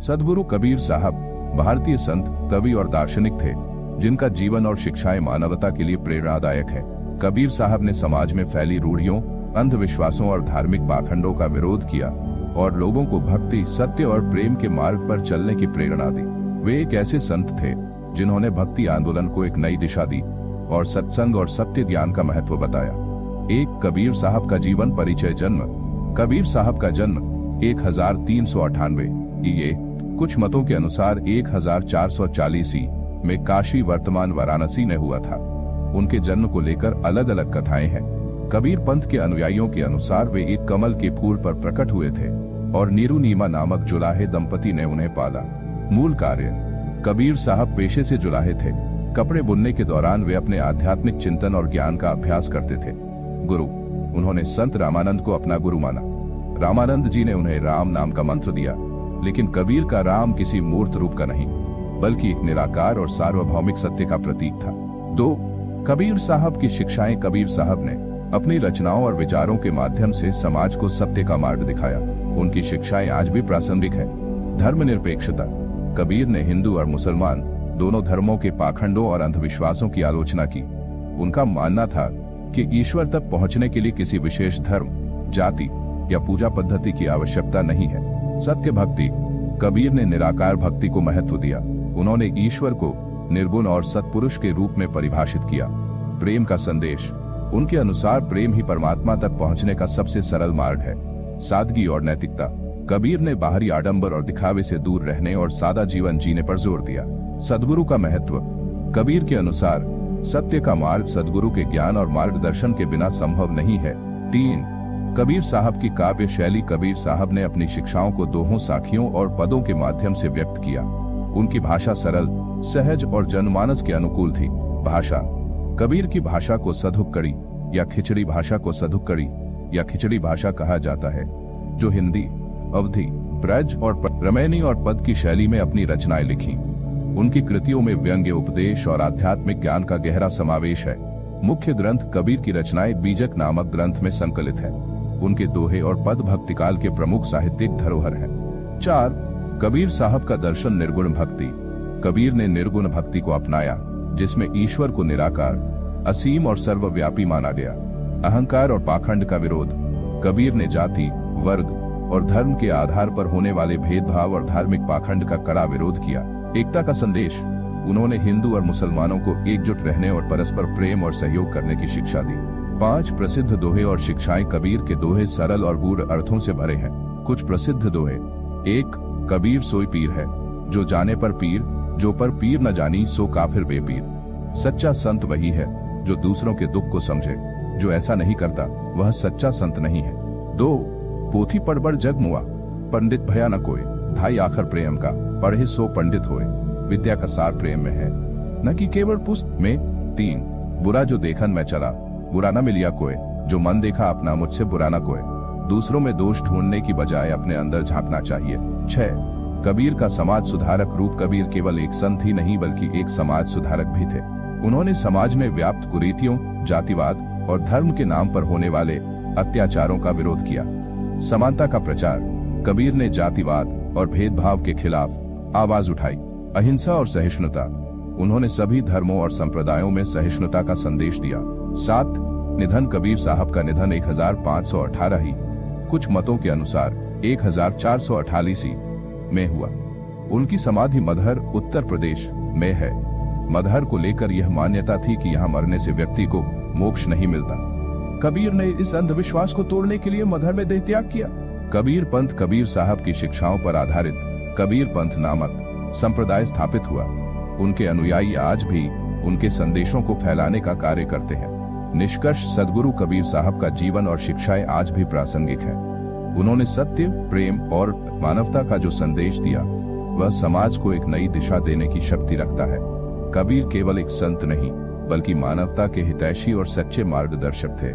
सद्गुरु कबीर साहब भारतीय संत, कवि और दार्शनिक थे, जिनका जीवन और शिक्षाएं मानवता के लिए प्रेरणादायक है। कबीर साहब ने समाज में फैली रूढ़ियों, अंधविश्वासों और धार्मिक पाखंडों का विरोध किया और लोगों को भक्ति, सत्य और प्रेम के मार्ग पर चलने की प्रेरणा दी। वे एक ऐसे संत थे जिन्होंने भक्ति आंदोलन को एक नई दिशा दी और सत्संग और सत्य ज्ञान का महत्व बताया। एक कबीर साहब का जीवन परिचय। जन्म। कबीर साहब का जन्म 1398 ये कुछ मतों के अनुसार 1440 में काशी वर्तमान वाराणसी में हुआ था। उनके जन्म को लेकर अलग अलग कथाएं हैं। कबीर पंथ के अनुयायियों के अनुसार वे एक कमल के फूल पर प्रकट हुए थे और नीरू नीमा नामक जुलाहे दंपति ने उन्हें पाला। मूल कार्य। कबीर साहब पेशे से जुलाहे थे। कपड़े बुनने के दौरान वे अपने आध्यात्मिक चिंतन और ज्ञान का अभ्यास करते थे। गुरु। उन्होंने संत रामानंद को अपना गुरु माना। रामानंद जी ने उन्हें राम नाम का मंत्र दिया, लेकिन कबीर का राम किसी मूर्त रूप का नहीं, बल्कि एक निराकार और सार्वभौमिक सत्य का प्रतीक था। 2. कबीर साहब की शिक्षाएं। कबीर साहब ने अपनी रचनाओं और विचारों के माध्यम से समाज को सत्य का मार्ग दिखाया। उनकी शिक्षाएं आज भी प्रासंगिक है। धर्मनिरपेक्षता। कबीर ने हिंदू और मुसलमान दोनों धर्मों के पाखंडों और अंधविश्वासों की आलोचना की। उनका मानना था कि ईश्वर तक पहुंचने के लिए किसी विशेष धर्म, जाति या पूजा पद्धति की आवश्यकता नहीं है। सत्य भक्ति। कबीर ने निराकार भक्ति को महत्व दिया। उन्होंने ईश्वर को निर्गुण और सत्पुरुष के रूप में परिभाषित किया। प्रेम का संदेश। उनके अनुसार प्रेम ही परमात्मा तक पहुंचने का सबसे सरल मार्ग है। सादगी और नैतिकता। कबीर ने बाहरी आडंबर और दिखावे से दूर रहने और सादा जीवन जीने पर जोर दिया। सद्गुरु का महत्व। कबीर के अनुसार सत्य का मार्ग सद्गुरु के ज्ञान और मार्गदर्शन के बिना संभव नहीं है। 3. कबीर साहब की काव्य शैली। कबीर साहब ने अपनी शिक्षाओं को दोहों, साखियों और पदों के माध्यम से व्यक्त किया। उनकी भाषा सरल, सहज और जनमानस के अनुकूल थी। भाषा। कबीर की भाषा को सधुक्कड़ी या खिचड़ी भाषा को सधुक्कड़ी या खिचड़ी भाषा कहा जाता है, जो हिंदी, अवधी, ब्रज और रमैनी और पद की शैली में अपनी रचनाएं लिखी। उनकी कृतियों में व्यंग्य, उपदेश और आध्यात्मिक ज्ञान का गहरा समावेश है। मुख्य ग्रंथ। कबीर की रचनाएं बीजक नामक ग्रंथ में संकलित है। उनके दोहे और पद भक्तिकाल के प्रमुख साहित्यिक धरोहर हैं। 4. कबीर साहब का दर्शन। निर्गुण भक्ति। कबीर ने निर्गुण भक्ति को अपनाया, जिसमें ईश्वर को निराकार, असीम और सर्वव्यापी माना गया। अहंकार और पाखंड का विरोध। कबीर ने जाति, वर्ग और धर्म के आधार पर होने वाले भेदभाव और धार्मिक पाखंड का कड़ा विरोध किया। एकता का संदेश। उन्होंने हिंदू और मुसलमानों को एकजुट रहने और परस्पर प्रेम और सहयोग करने की शिक्षा दी। 5. प्रसिद्ध दोहे और शिक्षाएं। कबीर के दोहे सरल और गूढ़ अर्थों से भरे हैं। कुछ प्रसिद्ध दोहे। 1. कबीर सोई पीर है, जो जाने पर पीर, जो पर पीर न जानी सो काफिर बेपीर। सच्चा संत वही है जो दूसरों के दुख को समझे, जो ऐसा नहीं करता वह सच्चा संत नहीं है। 2. पोथी पढ़ जग मुआ, पंडित भया न कोय, ढाई आखर प्रेम का, पढ़े सो पंडित होए। विद्या का सार प्रेम में है, न कि केवल पुस्तक में। 3. बुरा जो देखन में चला, बुरा न मिलिया कोय, जो मन देखा अपना मुझसे बुरा न कोय। दूसरों में दोष ढूंढने की बजाय अपने अंदर झांकना चाहिए। 6. कबीर का समाज सुधारक रूप। कबीर केवल एक संत ही नहीं बल्कि एक समाज सुधारक भी थे। उन्होंने समाज में व्याप्त कुरीतियों, जातिवाद और धर्म के नाम पर होने वाले अत्याचारों का विरोध किया। समानता का प्रचार। कबीर ने जातिवाद और भेदभाव के खिलाफ आवाज उठाई। अहिंसा और सहिष्णुता। उन्होंने सभी धर्मों और संप्रदायों में सहिष्णुता का संदेश दिया। 7. निधन। कबीर साहब का निधन 1518 ही, कुछ मतों के अनुसार 1448 में हुआ। उनकी समाधि मधर, उत्तर प्रदेश में है। मधर को लेकर यह मान्यता थी कि यहाँ मरने से व्यक्ति को मोक्ष नहीं मिलता। कबीर ने इस अंधविश्वास को तोड़ने के लिए मधर में देहत्याग किया। कबीर पंथ। कबीर साहब की शिक्षाओं पर आधारित कबीर पंथ नामक संप्रदाय स्थापित हुआ। उनके अनुयायी आज भी उनके संदेशों को फैलाने का कार्य करते हैं। निष्कर्ष। सद्गुरु कबीर साहब का जीवन और शिक्षाएं आज भी प्रासंगिक हैं। उन्होंने सत्य, प्रेम और मानवता का जो संदेश दिया, वह समाज को एक नई दिशा देने की शक्ति रखता है। कबीर केवल एक संत नहीं, बल्कि मानवता के हितैषी और सच्चे मार्गदर्शक थे।